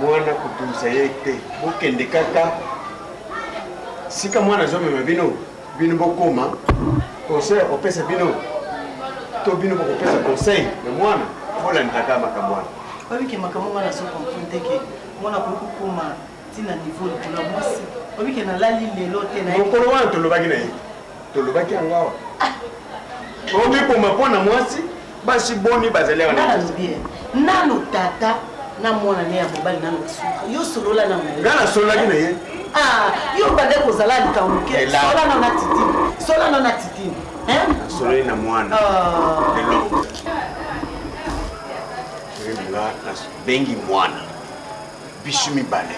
mwana kutumisa yete bokende kaka sika mwana zo mema bino bokoma conseil kopesa bino to bino bokopesa conseil na mwana fola ndaka makamwana babike makamwa na so comprendre que mwana kokoma tina niveau de la bosse babike na lali lelo te na mokolo wana tolobaki na ye tolobaki angawa obi koma pona mwasi basi boni bazelewa na bien nano tata na mwana ne ya mobali nano suka yo solola na mwana ngana solaki na ye yo bande kozala likamuke sola na titini sololi na mwana lelo nga bengi mwana biso mibale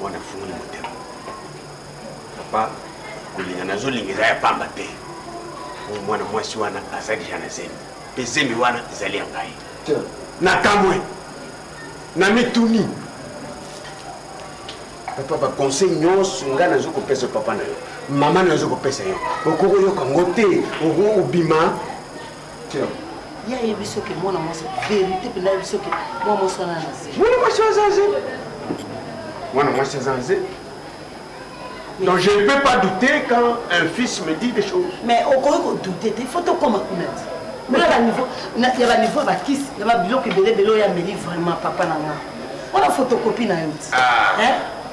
mwana fungoli motema papa kolinga nazolingisa ya pamba te mwana mwasi wana azali jana zemi mpe zemi wana ezali ya ngai nakamwe na mituni papa baconseil nyonso ngai nazokopesa papa na yo mama nazokopesa yo okokoyoka ngo te obima ya yebi soki mwana mwasi vérité mpenza yebi soki mwana mwasi wana na ze mwana mwasi aza nze mwana mwasi aza nze donc je ne peux pas douter quand un fils me dit des choses mais okoki kodouter te il faut tokoma kuna ti il y a un niveau bakisi il y a biloko ebele oyo ameli vraiment papa na nga wana photocopie na yo ti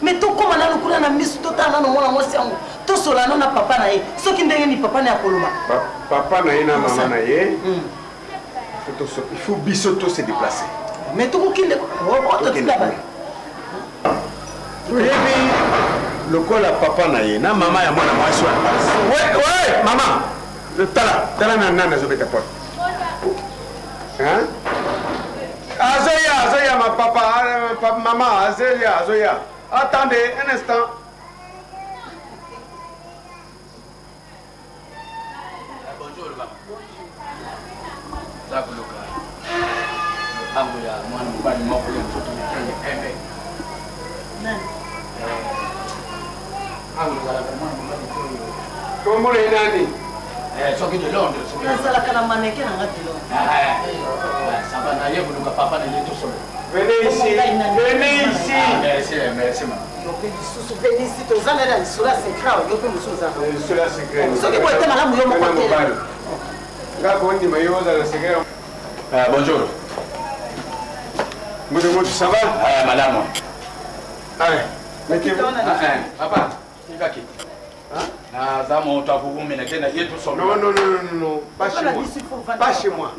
mais tokoma nano kuna na miso totala nano mwana mwasi yango tosola no na papa na ye soki ndenge ni papa na ya koloba papa na ye na mama na ye il faut biso to se déplacer mais tokokinde oyebi lokola papa na ye na mama ya mwana mwasi wana ouais mama tala na nana azobeta porte azoya ma papa maman azoya attendez un instant bonjour maman zakuluka ambu ya mwana mbali moko ya mtoto ni embe comment est nani soki de Londres nazalaka na maneke na nga telo saba na ye buluka papa na ye tosolo venez ici merci maman yope lisusu venez ici tozala na lisolo ya secret yope mosu ozala lisolo ya secret soki boyete malamu yo moko te nga kondima yo ozala secret bonjour moto ça va madame mettez-vous papa kikaki naza moto akugumina tena yetu solo non pas chez moi pas chez moi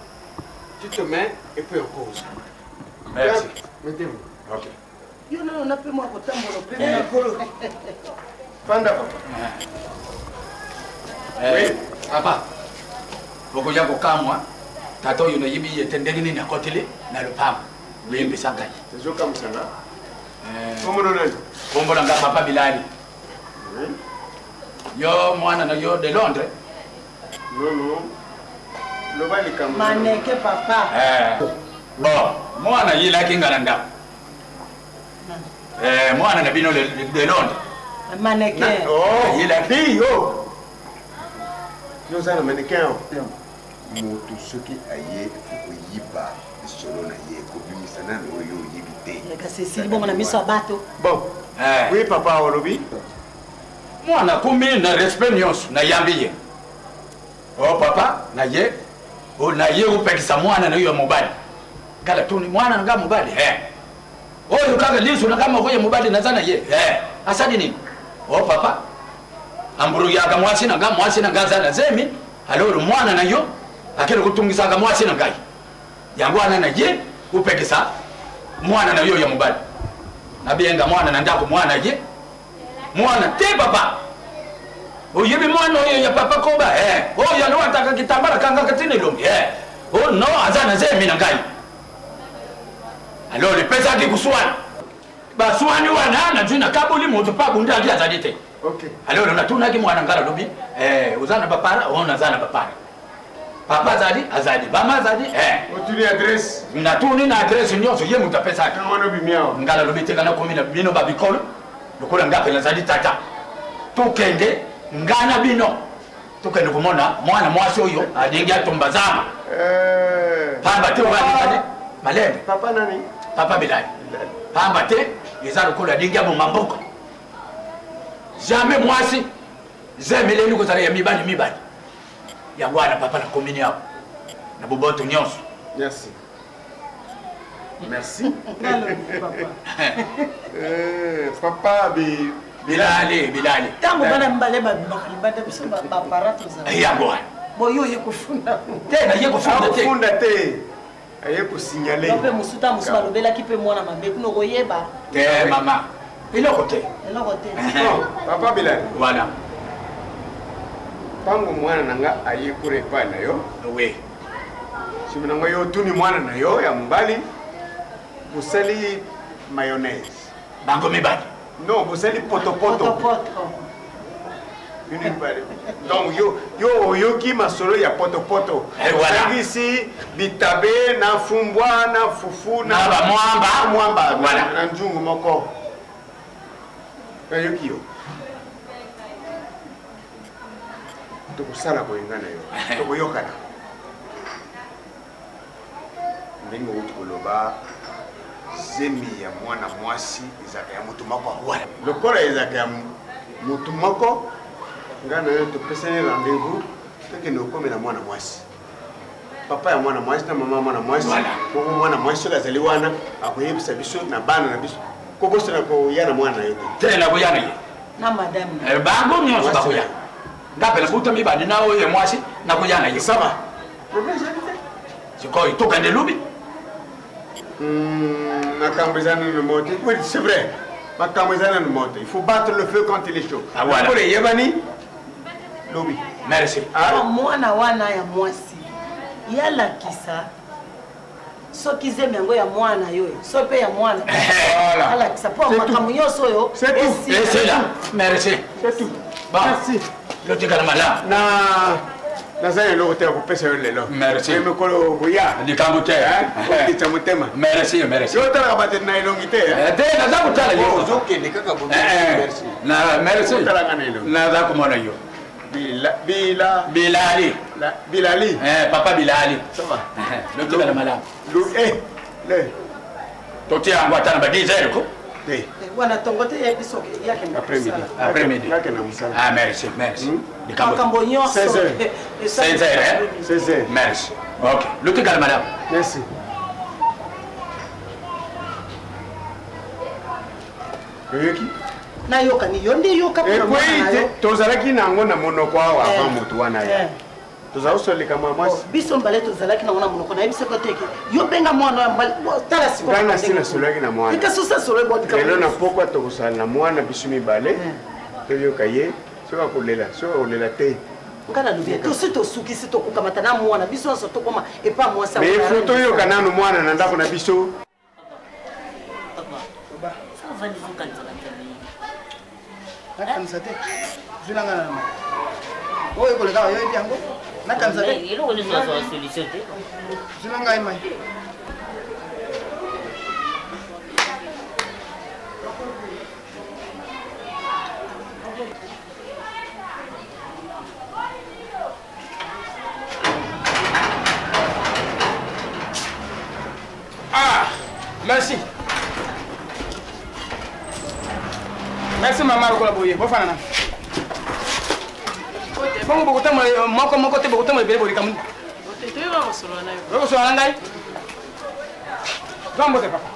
tu te mets et puis on cause merci mettez-vous ok yo nano nape mwa kotambola pene na kolo panda papa oui papa bokoya kokamwa tata oyo nayebi ete ndenge nini akotele na lopango loyembisa ngai ezokamusanga kombono nani kombo na nga papa bilali yo mwana na yo de Londres non loba likambo maneke papa bon mwana yilaki nga na ndako mwana na bino de Londres maneke yilaki yo ozala mannequin moto soki aye koyiba solo na ye kobimisa nano oyo oyebi te kasi esili bongo na miso ya bato bon oui papa olobi mwana kumi na respect nyonso nayambi ye o papa na ye opekisa mwana na yo ya mobali kala tuni mwana nanga mobali oyo kaka liso nanga moko ya mobali naza na ye asali nini o papa amburuyaka mwasi nanga aza na zemi aloro mwana na yo akele kutungisaka mwasi na ngai yango wana na ye opekisa mwana na yo ya mobali nabiyenga mwana na ndako mwana ye mwana te papa oyebi mwana oyo ya papa koba oyo alowataka kitambala kangaka tini longi o no aza na zemi na ngai alors epesaki kuswana baswani wana nazwi na kaboli moto pa kundaki azali te alors natunaki mwana ngala lobi oza na bapara o naza na bapara papa azali bama azali otuni adresse natuni na adresse nyonso ye moto apesaki ngala lobi te kana komi na bino babikolo lokola nga mpe nazali tata tokende nga na bino tukende kumona mwana mwasi oyo adingi atumba zama pamba te obani malembe Papa nani? Papa Bilali pamba te eza lokola adingi abomba mboka jamais mwasi zemeleli kozala ya mibali yango wana papa nakomini awo na boboto nyonso. Merci. Merci. Papa Bilali tango bana mbale bakalibanda biso baparato za yango wana boyo ye kufunda te na ye kufunda te aye kusignale mpe musuta musu balobelaki mpe mwana mabe kuno koyeba te mama eloko te Papa Bilali voilà tango mwana nanga aye kurepa na yo oui simi nanga yo tuni mwana na yo ya mbali busali mayonnaise bango mibali non busali poto donc yo ki masolo ya poto sangisi bitabe na fumbwa na fufu na mwamba voilà na njungu moko yo kiyo tokusala koyengana yo tokoyokana ndenge outi koloba zemi ya mwana mwasi ezaka ya motu moko lokola ezaka ya motu moko nga na yo topesani rendez-vous tokende okomela mwana mwasi papa ya mwana mwasi na mama mwana mwasi koko mwana mwasi soki azali wana akoyebisa biso na bana na biso kokosana koya na mwana na yo te na koyana ye na madame bango nyonso bakoyana ngapela buta mibali na oyo mwasi na koyana ye saba sikoyo tokende lubi makambo eza nano moto oui c'est vrai makambo eza nano moto il faut battre le feu quand il est chaud pour eyebani lobi merci mwana wana ya mwasi yalakisa soki zemi yango ya mwana yo so mpe ya mwana alakisa mpo makambo nyonso oyo merci c'est tout merci lotikala malamu nazali eloko te ya kopesa yo lelo merci mikolo boya likambo te okitisa motema merci yo otalaka batete na elongi te te naza kotala yo ozokende kaka merci otalaka na elongi naza komona yo Bilali papa Bilali lotikala malamu totia yango ata na ba 10 heures ko wana tongo te biso yakenda après-midi ah merci makambo nyonso 16 heures merci ok lotikala madame merci oyoki nayokani yo nde yoka tozalaki nango na monoko awa avant motu wana ya tozaosoleka mwa mwasi biso mbale tozalaki nango na monoko nayebi seko teke yo benga mwana ya mbale tala sikoyo nga nasi nasolaki na mwana ekasosa solo ebodika lelo na pokwa tokosala na mwana biso mibale toyoka ye soki akolela soki akolela te ngana lobi tosi tosukisi tokokamata na mwana biso nyonso tokoma epa mwasi mais fo toyoka nanu mwana na ndako na biso nakanisa te zulanga na ma oyo koleka yo ebi yango nakanisa te eloko nyonso nazwa solution te zulanga ye mai merci merci mama lokola boye bofana na bongo bokotama moko te bokotama ebele bolikamu okosola na ngai zambo te papa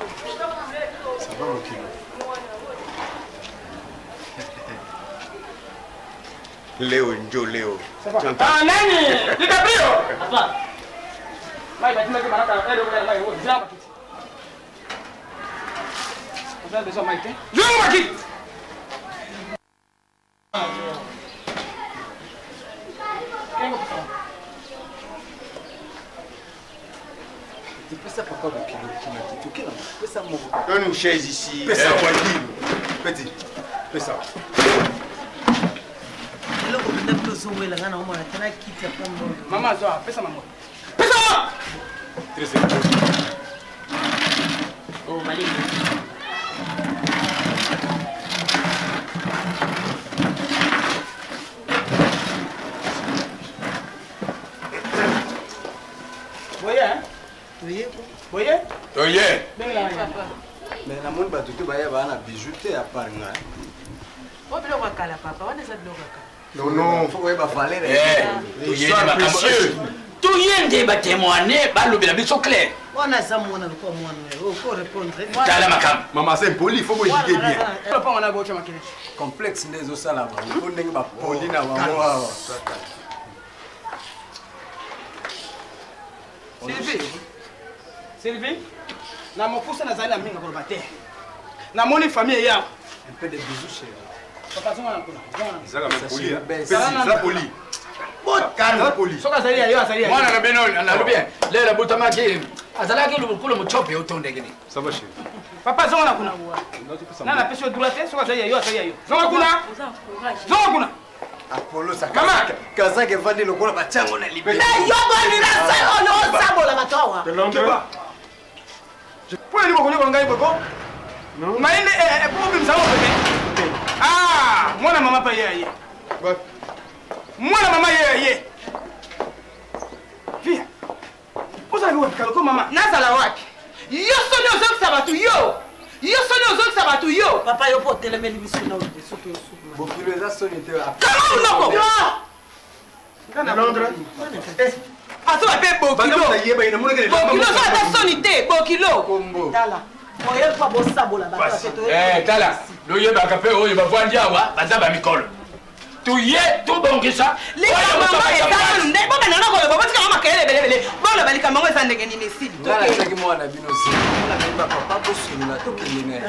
leo njo leo nani likaprio mai batima ke maraka mai zamba kiti Vous besoin de Mike? Je vous dis! Donne une chaise ici. Petit. Fais ça. Maman, fais ça, maman. Fais ça! Très simple. Oh, Malik. Voyez, hein? Voyez? Voyez. Mais la monde va tout bailler un bijouté à part là. Oh, bien on va caler papa, on est ça de l'eau. Non non, faut que va valer. Toyé précieux. Toyé des témoigner, ba lobela biso clair. On a ça mon on faut répondre. Tala makam. Maman c'est poli, il faut que je dise bien. Papa on a boché makine. Complexe des osala ba. On ndenge ba poli na wa. Sylvie, na mokusa na zali na minga ko bater. Na moni famille ya. Un peu de bisous chez. Papa zonga na kuna. Ça même poli. Ça poli. Calme poli. Soka zali ya yo azali ya. Mwana na beno na lobien. Lela butama ki. Azala ki lukulo muchope utonde gini. Ça va chérie. Papa zonga na kuna. Na na pesi droite soka zali ya yo azali ya yo. Zonga kuna. Zonga kuna. Apollo ça. Mama, kaza ke vandi lokola bachango na libé. Na yo bani na sala no sabola matawa. De l'endroit. Pour ni boko ngai boko. Non. Maende problem sawo bebe. Ah, mwana mama pa yeye. Mwana mama yeye. Via. Uza ni wapi kaloko mama? Nazala wapi? Yo soni ozokisa batu yo. Yo soni ozokisa batu yo. Papa yo po telemeli biso na soto soto. Bokilo eza soni te. Kama unoko. De Londres. Aso ba pe bokilo. Bokilo so ata soni te, bokilo. Kombo. Tala. Oye pa bo sabola ba. Tala. Loye ba kape oye ba vandi awa, bazaba mikolo. Toyé tout bon que ça. Les mamans et nde bo bana ngolo bo batika mama kele bele. Bo lo balika mango esa ndenge nini sidi. Ngala chaki mwana bino si. Mwana bimba papa bo sunula to kelene.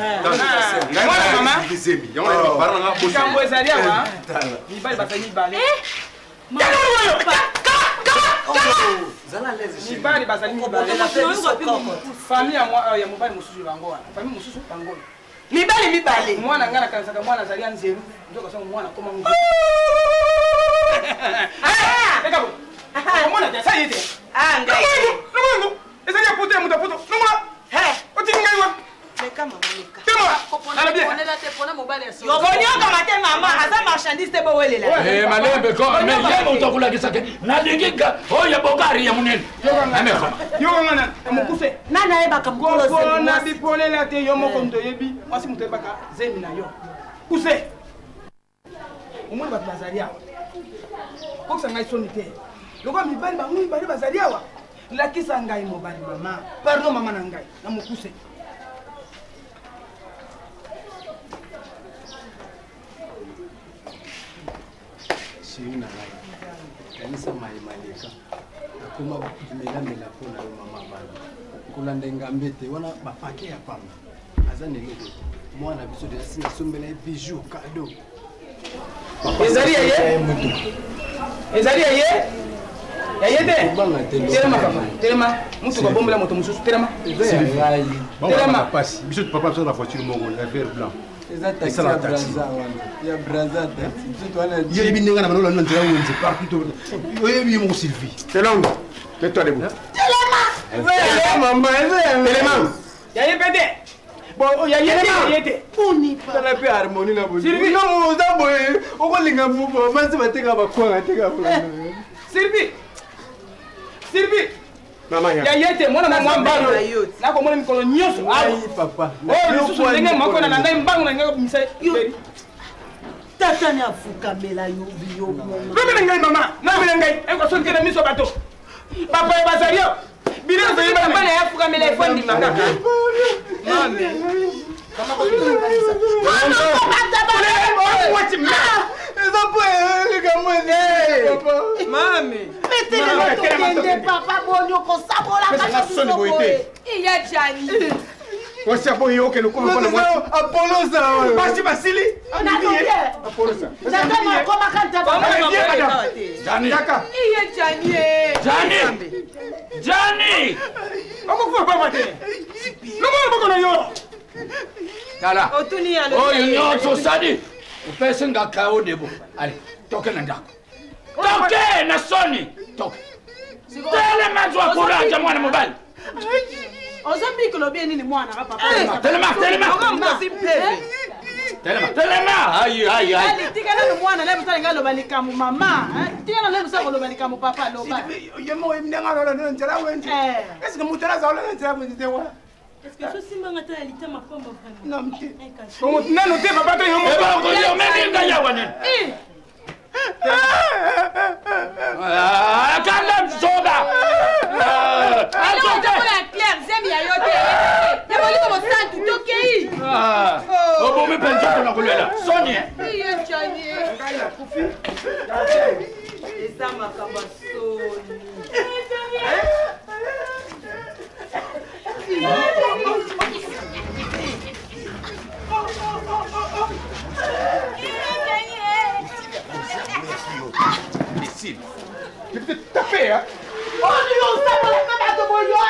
Mwana mama. Bizemi. Yango ba parana bosi. Kambo ezali awa. Tala. Ni bali basani bale. Zala lezi. Ni bali basani bale. Famille ya mobali mususu bango wana. Famille mususu bango. Mibale. Mwana ngana kanisa ka mwana zalia nzeru. Ndoka sema mwana koma mungu. Eka bo. Mwana ta sa yete. Ngai. Nungu. Esa ya puto muta puto. Nungu. Oti ngai wa. Meka mama meka. Temo. Ala bien. On est là te pona mobile ya so. Yo bonyo kama te mama, asa marchandise te bo welela. Malembe ko mais yebo utokula kisake. Na dinginga oya bogari ya munene. Ame koma. Yo ngana amukuse. Nana eba kamkulo Ko na bipole la te yo moko ndoyebi. Mwasi mutebaka zemi na yo. Kuse. Umwe bat bazalia. Koksa ngai soni te. Loko mibali ba mibali bazalia wa. Lakisa ngai mobali mama. Pardon mama na ngai. Na mukuse. Shina ngai. Kanisa mai maleka. Akoma mela pona yo mama bana. Kulanda ngambete wana bapake ya pamba. Azane loko. Mwana biso de sina sombela bijou cadeau. Ezali ye? Ezali ye? Yayete? Telema papa. Telema. Mutu babombela moto mususu telema. Telema. Passe. Biso papa sur la voiture mongo, la vert blanc. Eza taxi ya braza wana. Ya braza taxi. Biso wana. Yeli binenga na manola nantira wonze partout. Oyebi mo Sylvie. Telongo. Mets-toi debout. Telema. Telema. Yaye pete. Bon, yayete. Uni pa. Tala pe harmonie na bozi. Sylvie. Non, za boye. Okolinga mbubo, manzi bateka bakwanga teka fulana. Sylvie. Mama ya. Yayete mwana mwa mbalo. Nako mwana mikolo nyoso. Ai papa. Oh, lisusu ndenge moko na ngai mbangu na ngai misa. Tata ni afuka mela yo biyo. Mimi ngai mama. Na mimi ngai. Eko so nkena miso bato. Papa ya bazario. Bile zo yeba bana ya afuka mela ifo ndi mama. Mami. Kama ko ndio kanisa. What me? Eza boye kamwe. Papa. Mami. Metele moto kende papa bonyo ko sabola kasi soni boite. Iya jani. Wasi hapo yoke nuko mkono mwa. Apollo za. Basi Basili. Na ndio. Apollo sa. Nataka koma kanta baba. Jani. Daka. Iya jani. Jani. Omo kwa mate. Nuko boko na yo. Tala. Otuni ya Oh, nyonso sadi. Upese ngakao debo. Allez, toke na ndako. Toke na soni. Toke. Telema zwa kuraja mwana mobali. Ozambi kolobi nini mwana papa. Telema. Ngoma simpeve. Telema. Aïe. Tika na mwana na mutala ngalo balika mu mama. Tika na musa ko balika mu papa lo ba. Yemo imnanga lo na njala wenje. Est-ce que mutala za lo na njala wenje wa? Est-ce que je suis mangata ya litama pomba vraiment? Non, mti. Comment nano te papa to yomo. Eba ko yo memi ngaya wanen. Kanda soda. Alors on la claire, zemi ya yote. Ya boli ko santu tokei. Obo me penjo ko na kulela. Soni. Iyo chani. Ngaya kufi. Eza makamba soni. Tu peux te taper, hein? Oh, nous ça pour la femme de Boyo.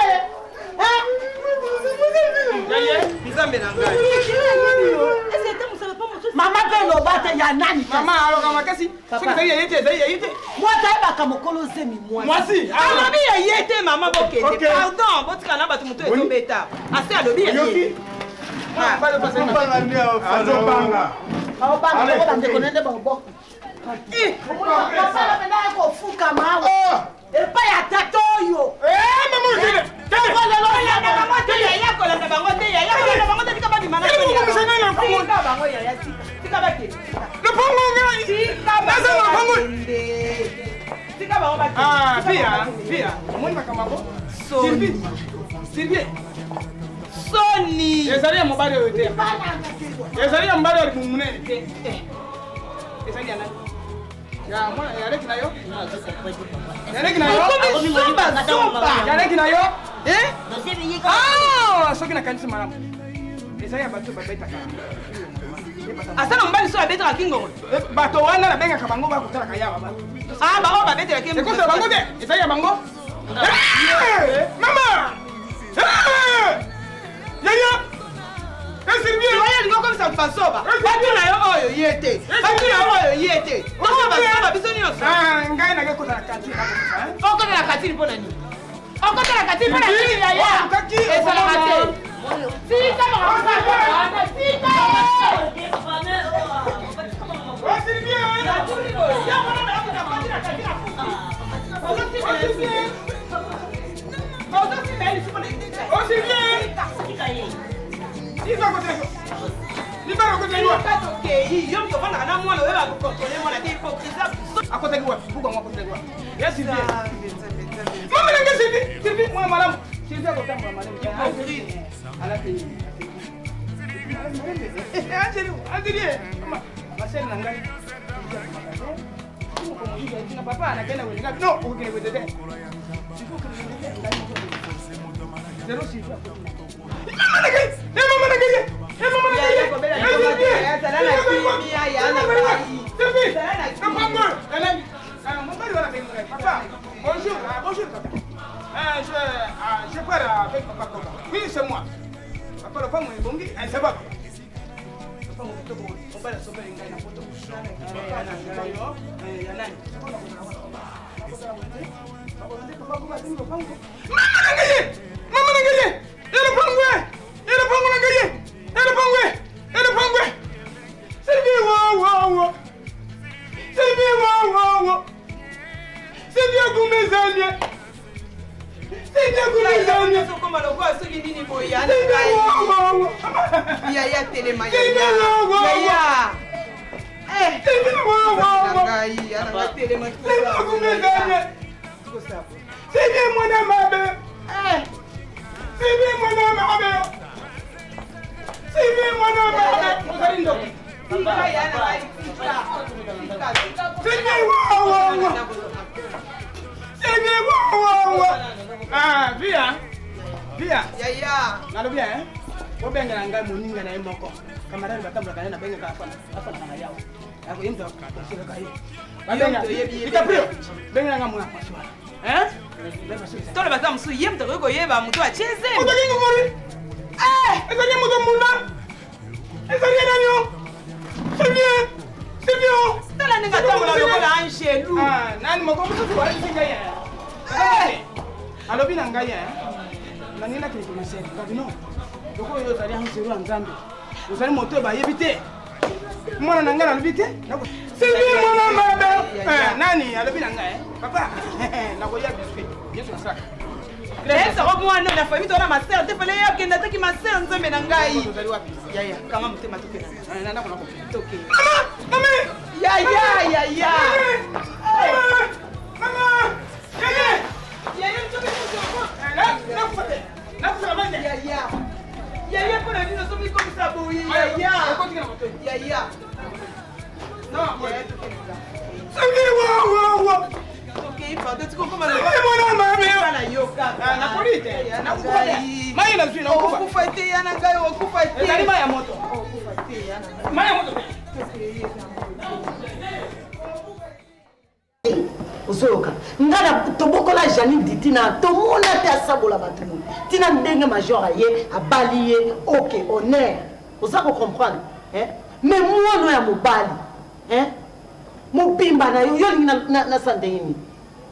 Maman fait le battre, il y a nani. Maman, alors on va casser. Papa. Ça y est. Moi, t'as pas comme colo zemi moi. Moi si. Alobi ya yete maman boke. Ok. Pardon, votre kana batu muto ezo beta. Asi alobi ya Yoki. yete. Ah, pas le passer. Azobanga. Au bas, on va te connaître dans le bord. Papa, la médaille qu'on fout comme ça. Et pas ya tatoyo. Maman, Soni. ezali ya mobali oyo te. Ezali ya mobali oyo munene te. Ezali ya nani? Ya mwana ya leki na yo? Ya leki na yo? Ya leki na yo? Ah, soki na kanisi malamu. Ezali ya bato babetaka. Asana mbali so abetaka kingo. Bato wana na bengaka bango bakotalaka yawa ba. Ah, ba betaka kingo. Ekosa bango te. Ezali ya bango? Mama! Yaya! Est-ce bien? Oya lingo comme ça pasoba. Batuna yo oyo yete. Batuna oyo yete. Toso basoba biso ni oso. Ah, ngai na gekota na kantine na kosa, hein? Okota na katini pona ni. Okota na katini pona ni ya ya. Esa la kate. Sika ba. Sika. Est-ce bien? Ya mwana na okota na katini. Est-ce bien? Ozo si beli si pona ni. Est-ce bien? Iza kote yo. Libero kote yo. Okay, yo mko bana na mwana wewe akukotole mwana ke hypocrite. Akote kwa buga mwa kote kwa. Yes bien. Mama nanga sivi. Sivi mwa malamu. Sivi akota mwa malamu. Hypocrite. Ala te. Ajiri. Mama, baseni na ngai. Ko mo yiga tina papa anakenda wewe ngapi? No, ukine wewe tete. Zero sivi. Mama nanga. Bonjour, bonjour papa. Je parle avec papa Koba. Oui, c'est moi. Papa, le pas mon bongi, c'est pas. Papa, mon photo, on va la sauver une gagne photo. Maman n'a gagné. Il est pangoué. C'est bien, wow. C'est bien, Goumezania. Ah, via. Yaya. Nalo bien, hein? Wo benga na ngai moninga na yemoko. Kamarani batambula kana na benga ka afana na yawo. Yako yemto akosira kai. Babenga. Itaprio. Benga nga mwa kwashwa. Tole batamu su yemto ko yeba mtu acheze. Utaki ngomori? Ezali moto munda. Ezali nanyo. C'est bien. Tala ninga tamula lokola anshelu. Nani moko musu kwa singa ya. Alobi na ngai ya. Na nina ke ko masema. Kabi no. Doko yo zali hanseru anzambe. Uzali moto ba yebite. Mwana na nga na lobi te. C'est lui mwana mabe. Nani alobi na nga papa. Na ko ya biscuit. Yesu ça. Esa ko mwana na famille tona master te fele ya kenda te ki master nzambe na ngai. Ya kama mtema toke na. Na ko toke. Mama. Ya. Mama. Ya mtoke mtoke. Na kufate. Na kufate. Ya kwa nini unasoma iko msabu hii? Ya. No, wow. Okay, pardon, tu comprends mal. Mwana mabe. Na yoka. Na polite. Na kukoda. Mai na zui na kufa. Okufaite yana ngai okufaite. Nani mai ya moto? Okufaite yana. Mai ya moto. Ozoyoka ngana tobokola Janine Ditina tomona te asabola bato tina ndenge major aye abali ye ok honneur oza ko comprendre mais mwana ya mobali mobimba na yo yolingi na sandengini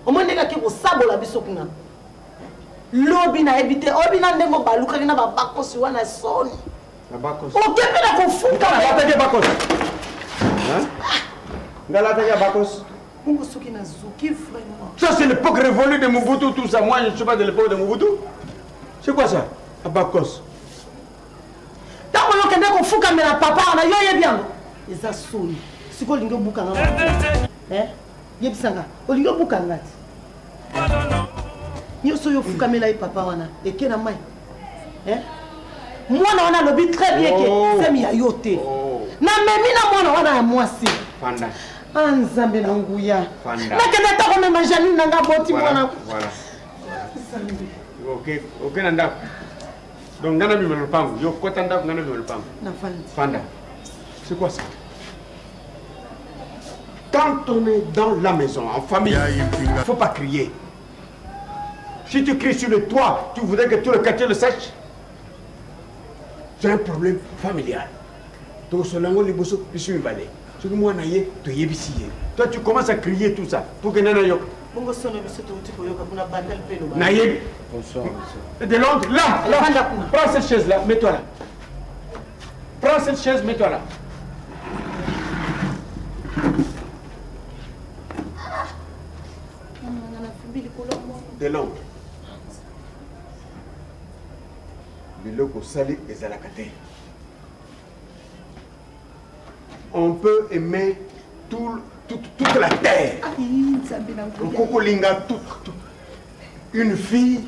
omondeka ke kosabola biso kuna lobi na ebite obina ndengo balukaki na babakosi wana soni babakosi okepe na kofuka babatake bakosi ngalatake bakosi. Ça c'est l'époque révolue de Mobutu, tout ça. Moi je ne suis pas de l'époque de Mobutu. C'est quoi ça? Abakos. Tant que tu as fait un papa, on a eu bien. Et ça sonne. Si vous avez un boucan, il y a un boucan. Il y a un papa, et qui est moi, on a le but très bien que c'est mis à yoter. Na même on a moi si. Anzambe na nguya. Nakenda ta ko mema Janine nanga boti mwana. Voilà. OK nanda. Donc ngana mi melo pangu. Yo kota nda ngana mi melo pangu. Na fanda. Fanda. C'est quoi ça? Quand on est dans la maison en famille, il ne faut pas crier. Si tu cries sur le toit, tu voudrais que tout le quartier le sache. C'est un problème familial. Donc solango liboso bisu mbale. Toi, tu commences à crier tout ça pour que Nana Yok. Bonsoir, de Londres, là. Prends cette chaise-là, mets-toi là. Prends cette chaise, mets-toi là. De Londres. Biloko Sali et Zalakate. On peut aimer toute la terre. Une fille,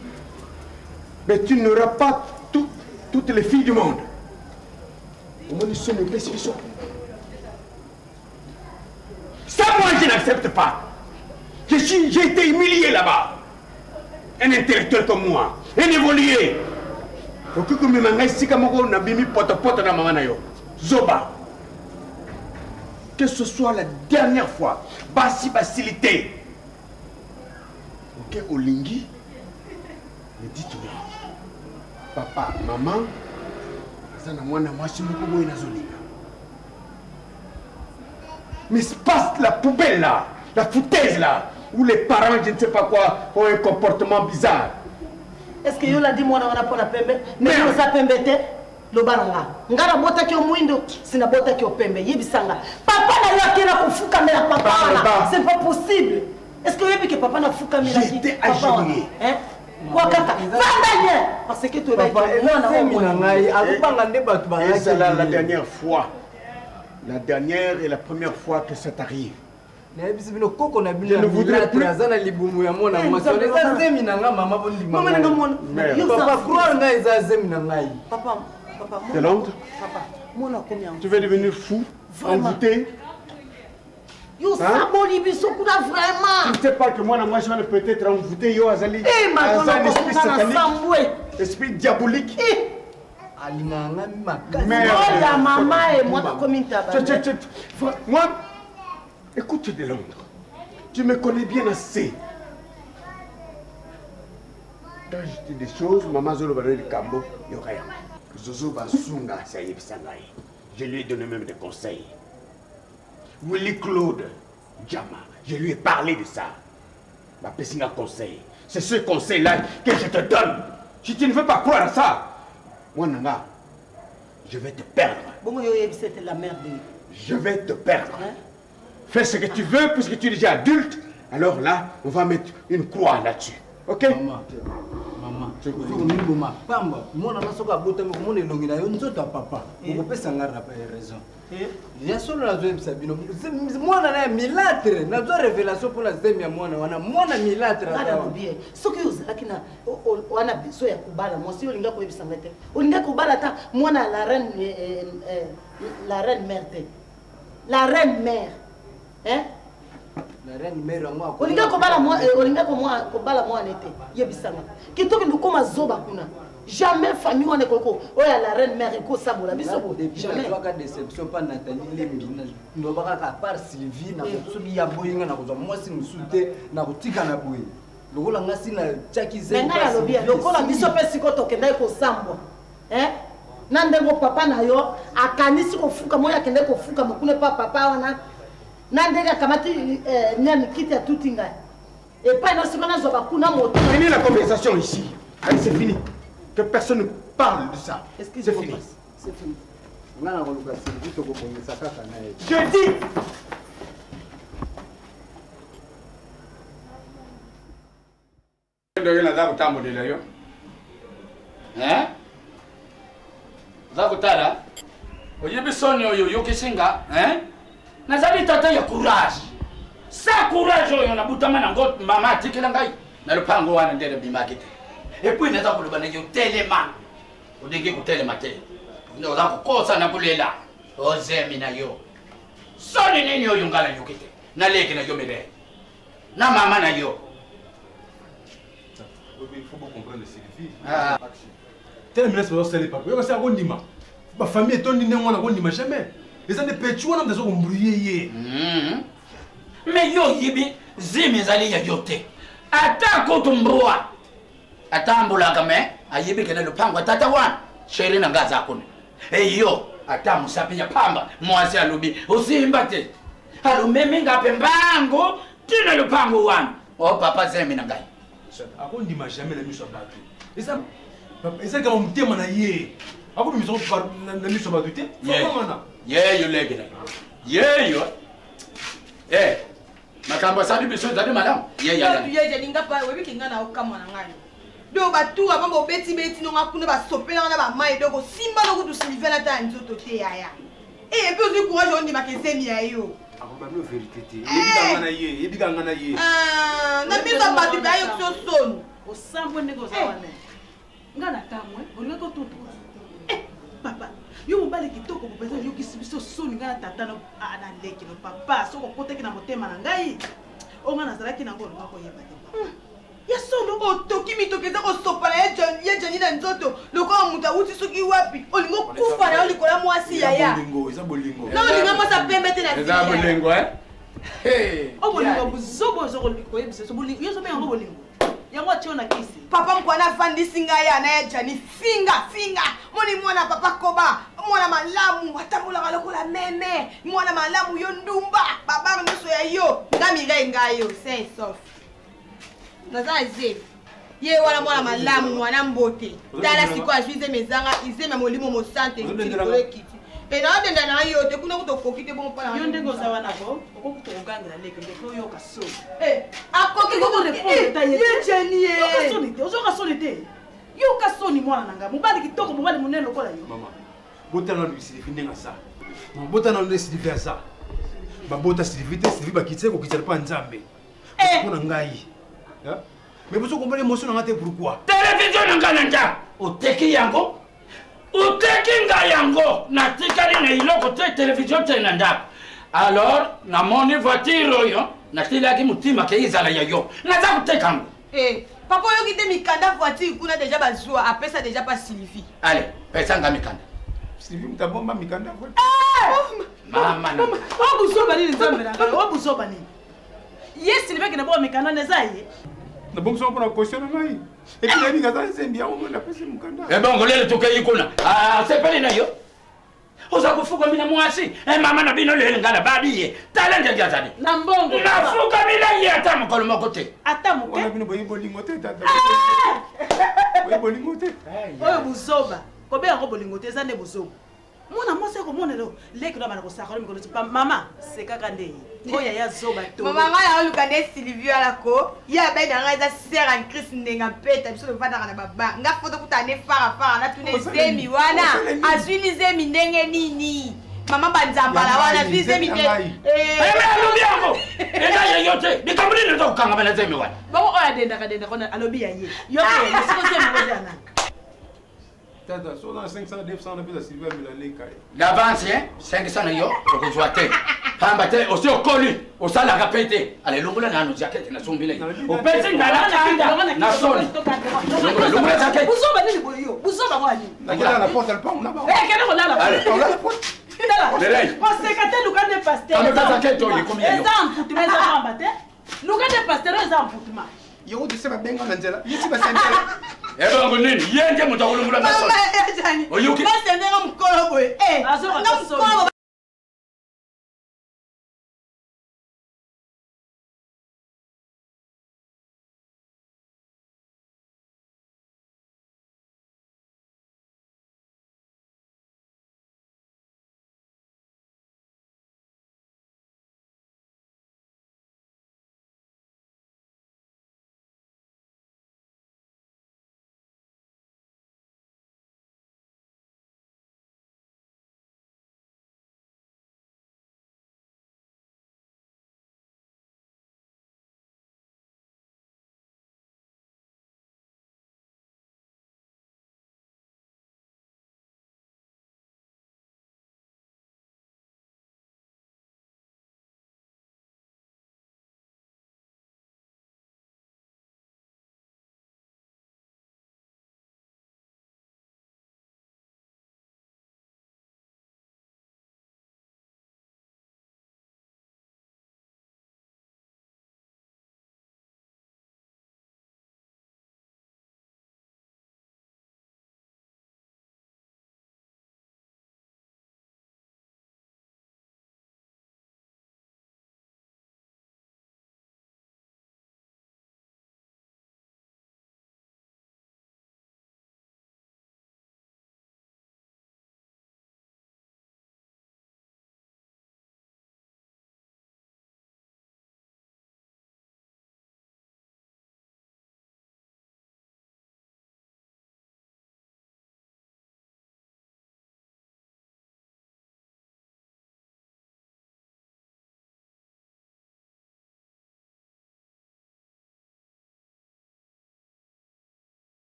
mais tu n'auras pas toutes les filles du monde. Ça, moi, je n'accepte pas. J'ai été humilié là-bas. Un intellectuel comme moi, un évolué. Zoba. Que ce soit la dernière fois, facilité. Ok, Olingi, me dites-moi, papa, maman, ça n'a moi si beaucoup mais se passe la poubelle là, la foutaise là, où les parents, je ne sais pas quoi, ont un comportement bizarre. Est-ce que vous l'a dit moi on a pas la pembe? Mais vous a pembete? Lobaranga. Ngara bota ki omwindo, sina bota ki opembe. Yebisanga. Papa na yo akena kufuka mela papa. C'est pas possible. Est-ce que yebi que papa na fuka mela ki? J'étais agenouillé. Hein? Wakata. Vandanye. Parce que tu vas et c'est la dernière fois. La dernière et la première fois que ça t'arrive. Je ne voudrais plus. Papa, de Londres. Tu veux devenir fou, envoûté. Tu ne sais pas que moi, je vais peut-être envoûter. Un esprit satanique, esprit diabolique. Moi, écoute de Londres. Tu me connais bien assez. Quand je dis des choses, maman Zolo va donner le cambo, il y aura rien. Zozo Basunga, je lui ai donné même des conseils. Willy Claude Djama, je lui ai parlé de ça. Ma pessinga conseil. C'est ce conseil-là que je te donne. Si tu ne veux pas croire à ça, moi, Nanga, je vais te perdre. Bon, c'était la merde. je vais te perdre. Fais ce que tu veux, puisque tu es déjà adulte. Alors là, on va mettre une croix là-dessus. Ok? Maman, maman, pamba, moi on a soka bota mais comment elongi na yo nzoto papa. On peut s'engager raison. Ya solo la zoe sabino. Moi na milâtre, na zo révélation pour la zemi ya mwana wana. Mwana milâtre ala bien. Soki ozalaki na wana biso ya kubala, moi si olinga ko ebisanga te. Olinga kubala ta mwana la reine mère te. La reine mère. Hein? La reine mère moi. Olinga ko bala moi, olinga ko moi ko bala moi nete. Yebisanga. Kitoki ndukoma zoba kuna. Jamais famille on est koko. Oya la reine mère ko sabola biso. Jamais. Toi ka déception pas Nathalie Lembina. Ndo baka ka par Sylvie na kosubi ya boyinga na kozwa moi si musute na kotika na boye. Lokola ngasi na chaki ze. Menga lobia lokola biso pe siko tokenda ko sambwa. Hein? Nandengo papa na yo akanisi kofuka moya kende kofuka mokune pa papa wana. Nandega kamati nyami kiti ya tutinga. Et pas dans ce qu'on a zoba kuna moto. Finis la conversation ici. Allez, c'est fini. Que personne ne parle de ça. Est-ce que c'est fini? C'est fini. Ngana ko luka Sylvie to ko bongisa kaka na ye. Je dis. Ndio na zaku tambo de yo. Zaku tala. Oyebi soni oyo yokisinga, Nazali tata ya courage. Sa courage oyo na butama na ngot mama tikela ngai. Na lupango wana ndele bimakite. Et puis naza ko lobana yo telema. Odenge ko telema te. Ndo za ko kosa na kulela. Ozemi na yo. Soni nini oyo ngala yokite. Na leke na yo mele. Na mama na yo. Il faut comprendre Sylvie. Tel ministre va se faire papa. Yo ça gondima. Ba famille est tondine ngona gondima jamais. Les gens de pétuana dans ce embrouillé. Mais yo yibi zimi zali ya yote. Ata kotumbua. Ata mbula kame ayibi kene lupango tata wan. Sheri na ngaza kuni. Yo ata musapi ya pamba mwasi alubi usimbate. Alumemi ngape mbango tina lupango wan. O papa zemi na ngai. Akondima jamais la miso batu. Et ça papa, ça comme mutema na ye. Ako miso na miso batu te. Yo lege na. Yo. Makambo sabi biso zali madam. Ya. Ye linga pa webi kinga na okama na ngai. Do batu abambo beti no ngakuna ba sopela na ba mai doko simba no kutu Sylvain ata nzoto te yaya. Et puis aussi courage on dit ma kesemi ya yo. Ako ba no vérité te. Yebika ngana ye. Na biso batu ba yo so son. O sambo ndeko zawana. Ngana kamwe, olinga ko tutu. Papa, yo mobali kitoko kopesa yo kisibiso soni ngana tata no ana leki no papa soko koteki na motema na ngai. O ngana zalaki na ngolo ngako yeba te. Ya sono otoki mitokeza ko sopala ye jani na nzoto loko muta uti soki wapi olingo kufa na olikola mwasi yaya. Eza bolingo. Na olinga mwasa pembe te na tia. Eza bolingo O bolingo buzobo zoko likoye biso bolingo yo so benga bolingo. Yango tio na kisi. Papa mkwana fandisi ngaya na ya jani finga. Moni mwana papa koba, mwana malamu watamula ngalokola meme, mwana malamu yo ndumba, baba nuso ya yo, ngami ngayo, c'est sauf. Naza eze. Ye wala mwana malamu mwana mbote. Tala siko ajuize mezanga, izeme molimo mo sante ngikole kiti. Pe na denda na yo te kuna kutokoki te bon pa. Yo ndeko za wana ko, okuto ugangela leke ndeko yo kaso. Akoki ko répondre ta ye jeni ye. Yo kasoni te, ozo kasoni te. Yo kasoni mwana nanga, mobali kitoko mobali monene lokola yo. Mama, botana no Sylvie ndenga sa. Botana no Sylvie sa. Ba bota Sylvie te Sylvie ba kitse ko kitse pa nzambe. Ko na ngai. Mais vous comprenez l'émotion dans pourquoi? Télévision nanga oteki yango. Oteki nga yango na tikali na iloko te télévision te nanda. Alors na moni voiture oyo na tilaki mutima ke izala yayo. Na za kuteka ngo. Papa yo kite mikanda voiture kuna déjà bazwa apesa déjà pas Sylvie. Allez, pesa nga mikanda. Sylvie mtabomba mikanda voiture. Mama na. Obuzoba ni nzambe nanga. Obuzoba ni. Yes, Sylvie ke na bo mikanda nezaye. Na bongo soko na question ngai. Et puis les gars ça c'est bien on a passé mukanda. Bon ngolele tukai kuna. Sepeli na yo. Oza kufuka mina mwasi. Mama na bino lele ngala babiye. Talente jazani. Na mbongo. Na fuka mina ye ata mukolo mokote. Ata muke. On a bino boyi bolingo te tata. Boyi bolingo te. Oyo buzoba. Kobe yango bolingo te zande buzoba. mwana mwasi akomona lelo leki na bana kosaka mikolo pa mama sekaka nde oya ya zoba to mama ngala oluka nde Silvio alako ya bai na ngaza sœur en Christ ndenga peta biso levanda kana baba nga foto kutane fara na tune zemi wana azwini zemi ndenge nini mama banzambala wana azwini zemi ndenge alobi yango eza yeyote nikamuli neza kukanga bana zemi wana bango oya denda kona alobi ya ye yote siko zemi ngozi ana Tata, so dans 500, 900, on a vu la Sylvie à Milan. L'avance, 500 yo, on soit te. Pambate, aussi au colis, au sale à répéter. Allez, l'ongle n'a nos jaquettes, n'a son billet. Au petit, n'a la tanda, n'a son. L'ongle jaquette. Vous en venez le boyo, vous en venez. La porte, elle part, on a pas. Eh, quelle est la Allez, on a la porte. On s'est gâté, nous, quand on est pasteur. On a pas jaquette, on est combien? Exemple, tu m'as dit, nous, quand on est pasteur, exemple, tu m'as. Yo, tu sais pas bien comment Angela. Ici, bah, c'est Angela. Eh ben, on est ni yende mo tawolo mula maso. Oyuki. Basta ndenge mkolo boy. Eh. Azora kaso.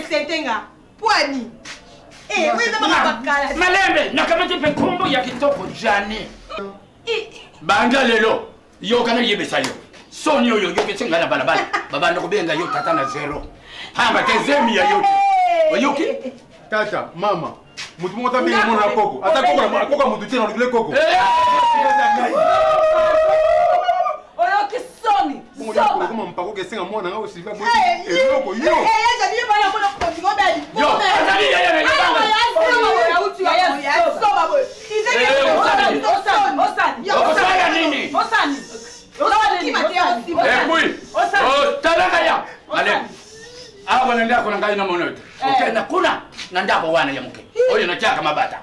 Sentenga pwani wewe kama bakala Malembe nakamati pe kombo ya kitoko jani banga lelo yo kana yebesa yo soni yo yokesenga na balabala baba ndakubenga yo tata na zero hamba tezemi ya yote oyoki Tata, mama, mutu mota mbili mwana koko. Ata koko mutu tena ngule koko. Oyoki soni. Soba. Kama mpako kesenga mwana ngao Sylvia boy. Eloko yo. Jadi bana kuna kutingo bali. Yo, atali ya ya. Soba boy. Osani nini? Osani. Talaka ya. Ale. Awa nenda kuna ngai na monote. Ukenda kuna na ndako wana ya mke. Oyo na chaka mabata.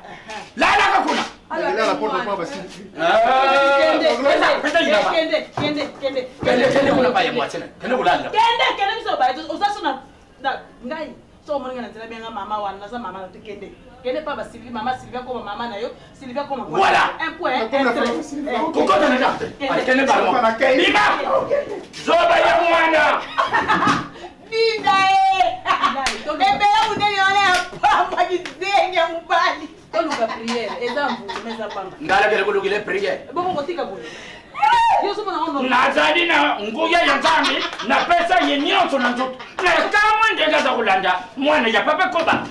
Lala ka kuna. Lala porta kwa basi. Kende kuna baya mwachana. Kende kulala. Kende biso baya. Usasona ngai. So mwana na tena benga mama wana na za mama na kende. Kende pa ba Sylvie mama Sylvia koma mama na yo. Sylvia koma kwa. Voilà. Un point. Kokota na ndako. Kende ba mama. Bima. Zoba ya mwana. Dinda ebe ya unene wale hapa magizenge ngala kele kulukile priye nazali na nguya ya nzambi na pesa ye nyonso na nzoto na kamwe ndenge aza kolanda mwana ya papa Koba